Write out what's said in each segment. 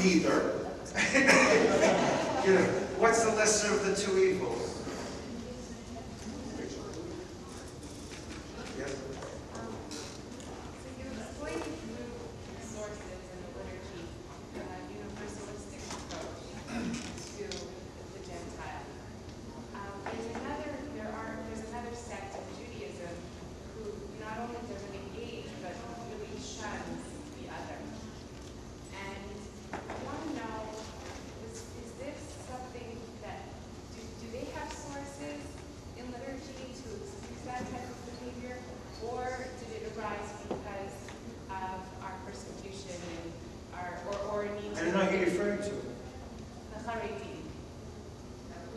neither. You know, what's the lesser of the two evils? Yes? So you're explaining through sources in the liturgy, universalistic approach to the Gentile. There's another sect of Judaism who not only doesn't engage, but really shuns the other. And I want to know, is this something that, do they have sources in liturgy to excuse that type of behavior? Or did it arise because of our persecution and or a need to... I don't know who you're referring to. The Haredim,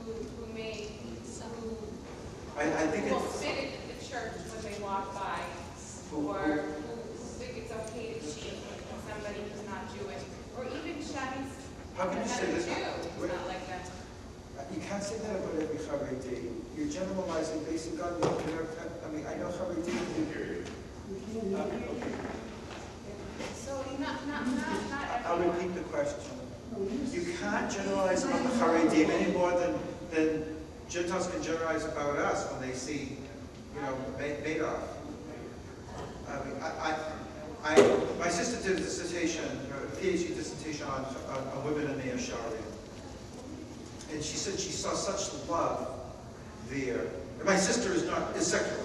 who may, I think who will it's... spit at the church when they walk by, or who think it's okay to cheat somebody who's not Jewish, or even shuns How can you say another this? Jew who's not like them. You can't say that about every Haredi. You're generalizing based on, I mean, I know Haredi. So not everyone. I'll repeat the question. You can't generalize about the Haredim any more than Gentiles can generalize about us when they see, you know, Madoff. I mean, my sister did a dissertation, a PhD dissertation on women in the Ashari. And she said she saw such love there. And my sister is secular.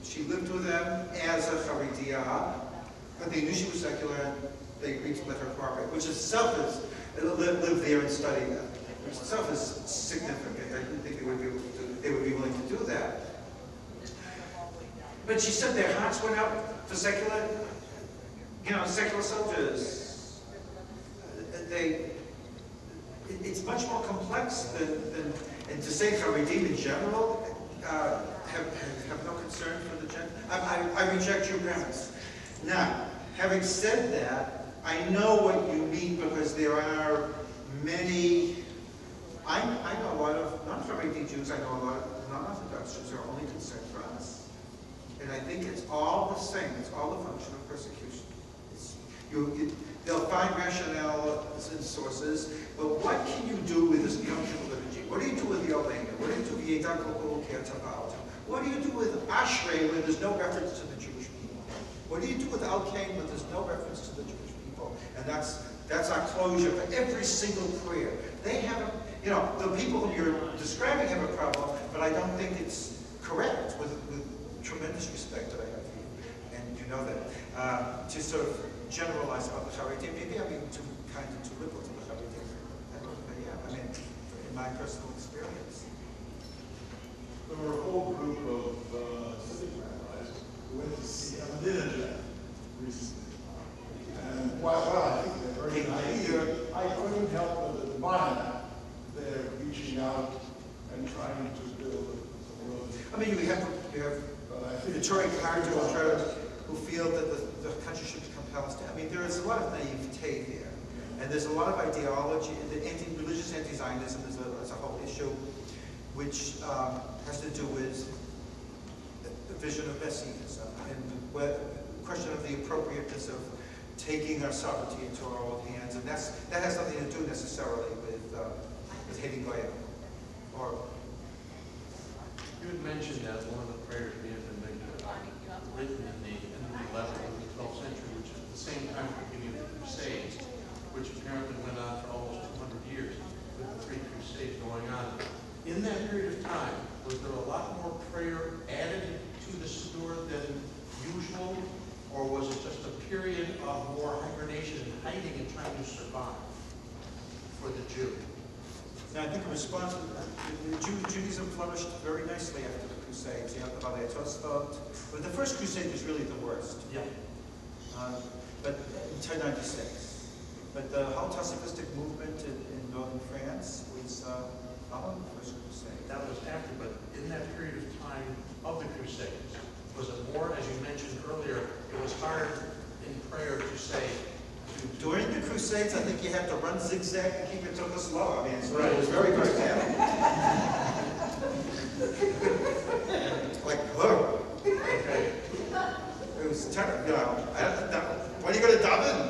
She lived with them as a Harediyah, but they knew she was secular and they agreed to let her cooperate, which itself is, live there and study that. Which itself is significant. I didn't think they would be willing to do that. But she said their hearts went out to secular, secular soldiers. It's much more complex than and to say Haredim in general have no concern for the Gentile. I reject your premise. Now, having said that, I know what you mean because there are many. I know a lot of non-Haredi Jews. I know a lot of non-Orthodox Jews who are only concerned for us, and I think it's all the same. It's all a function of persecution. They'll find rationales and sources, but what can you do with this Yom Kippur liturgy? What do you do with the Olena? What do you do with Yedan Kokol Kertaval? What do you do with Ashrei when there's no reference to the Jewish people? What do you do with Al-Kain when there's no reference to the Jewish people? And that's our closure for every single prayer. They have, the people whom you're describing have a problem, but I don't think it's correct with tremendous respect that I have for you. And you know that. To sort of generalize about the Haredim, maybe I'm being too kind and too liberal to the Haredim. But yeah, I mean, in my personal experience. There were a whole group of civic rabbis who went to see Ahmadinejad recently. And while I think they're very naive, I couldn't help but admire their reaching out and trying to build a world. I mean, you have the Tory Carter who feel that the country should become Palestine. I mean, there is a lot of naivete there. And there's a lot of ideology, and the religious anti-Zionism is a whole issue which has to do with the vision of Messianism and the question of the appropriateness of taking our sovereignty into our own hands. And that has nothing to do necessarily with hating Goyim. Or you had mentioned that one of the prayers may have been written in the 11th and the 12th century, which is the same time at the beginning of the Crusades, which apparently went on for almost 200 years, with the 3 Crusades going on. In that period of time, was there a lot more prayer added to the Siddur than usual, or was it just a period of more hibernation and hiding and trying to survive for the Jew? Now, I think in response, Judaism flourished very nicely after the Crusades. You have the Balei Tosfot. But the first Crusade was really the worst. Yeah. But in 1096. But the whole Tosafistic movement in northern France was following the first Crusade. That was after, but in that period of time of the Crusades, was it more, as you mentioned earlier, it was hard in prayer to say. During the Crusades, I think you had to run zigzag and keep your tuchus low. I mean, it was very, very bad. Like, whoa. Okay. It was terrible. I don't know. When are you going to daven?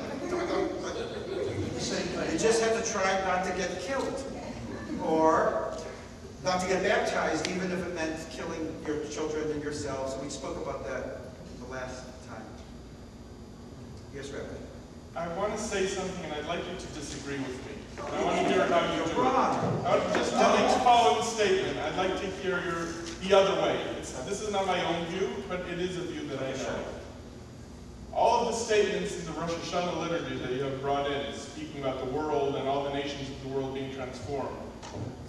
children yourselves, and we spoke about that the last time. Yes, Rabbi? I want to say something, and I'd like you to disagree with me. I want to hear how you do it. Wrong. I'd like to follow the statement. I'd like to hear the other way. This is not my own view, but it is a view that I know. All of the statements in the Rosh Hashanah liturgy that you have brought in, speaking about the world and all the nations of the world being transformed,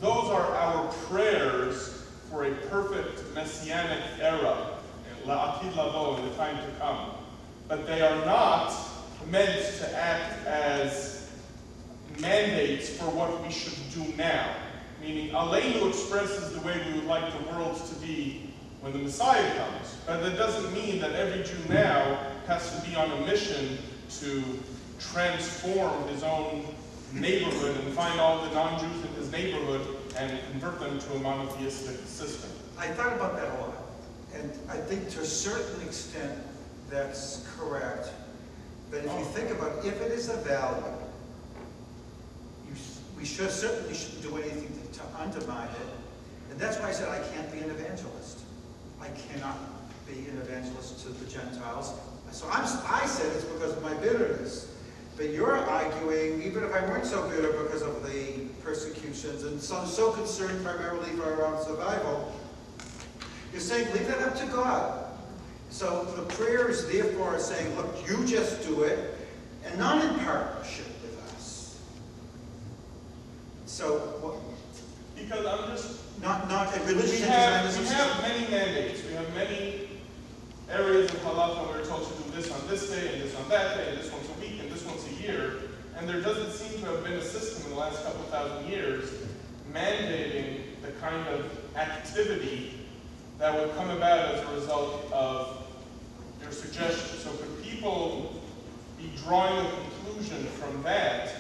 those are our prayers for a perfect messianic era, la'atid lavo, in the time to come. But they are not meant to act as mandates for what we should do now. Meaning, Aleinu expresses the way we would like the world to be when the Messiah comes. But that doesn't mean that every Jew now has to be on a mission to transform his own neighborhood and find all the non-Jews in his neighborhood and convert them to a monotheistic system. I thought about that a lot. And I think to a certain extent that's correct. But if you think about if it is a value, we certainly shouldn't do anything to undermine it. And that's why I said I can't be an evangelist. I cannot be an evangelist to the Gentiles. So I said it's because of my bitterness. But you're arguing, even if I weren't so bitter because of the persecutions and so concerned primarily for our own survival, you're saying leave that up to God. So the prayers therefore are saying, look, you just do it, and not in partnership with us. So what? Because I'm just... Not a religious we have many mandates. We have many areas of halakha where we're told to do this on this day, and this on that day, and this once a week, and this once a year. And there doesn't seem to have been a system in the last couple thousand years mandating the kind of activity that would come about as a result of your suggestion. So could people be drawing a conclusion from that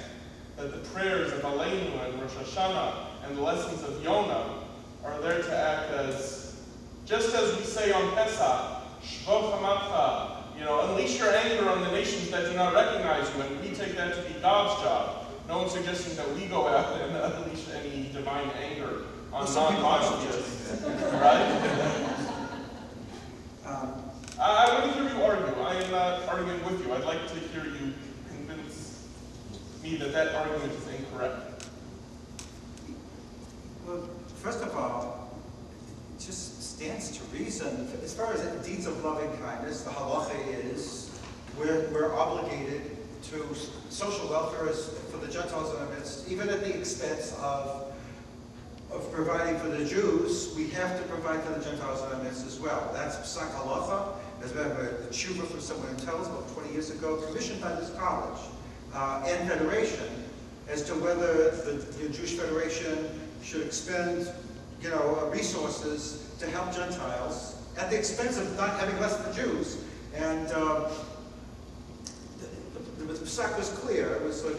the prayers of Aleinu and Rosh Hashanah and the lessons of Yonah are there to act as, just as we say on Pesach, Shvo Chamatcha, unleash your anger on the nations that do not recognize you, and we take that to be God's job. No one's suggesting that we go out and unleash any divine anger on non-monotheists, right? I want to hear you argue. I am not arguing with you. I'd like to hear you convince me that that argument is incorrect. Well, first of all, it just stands to reason. As far as deeds of loving kindness, the halacha is we're obligated to social welfare for the Gentiles in our midst, even at the expense of providing for the Jews. We have to provide for the Gentiles in our midst as well. That's psak halacha. There's been a tshuva from someone in Telz about 20 years ago, commissioned by this college and federation, as to whether the Jewish Federation should expend, resources to help Gentiles at the expense of not having less than Jews. And the psak was clear. It was like,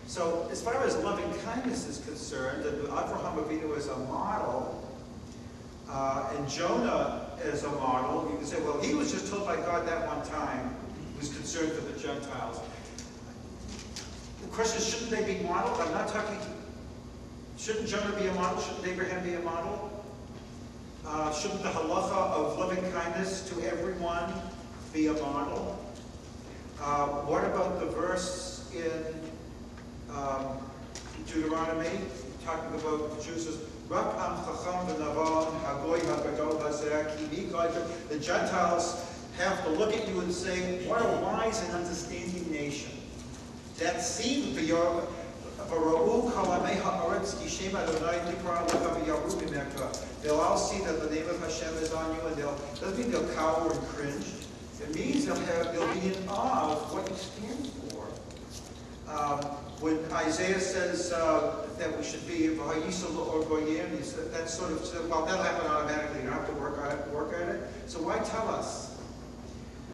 so as far as loving kindness is concerned, and Avraham Avinu is a model, and Jonah as a model, you can say, well, he was just told by God that one time he was concerned for the Gentiles. The question is, shouldn't they be modeled? I'm not talking, shouldn't Jonah be a model? Shouldn't Abraham be a model? Shouldn't the halacha of loving kindness to everyone be a model? What about the verse in Deuteronomy, talking about the Jews as the Gentiles have to look at you and say, what a wise and understanding nation. That seemed for your they'll all see that the name of Hashem is on you, and doesn't mean they'll cower and cringe. It means they'll be in awe of what you stand for. When Isaiah says that we should be or Goyim, that's sort of, well, that'll happen automatically. You don't have to work at it. So why tell us?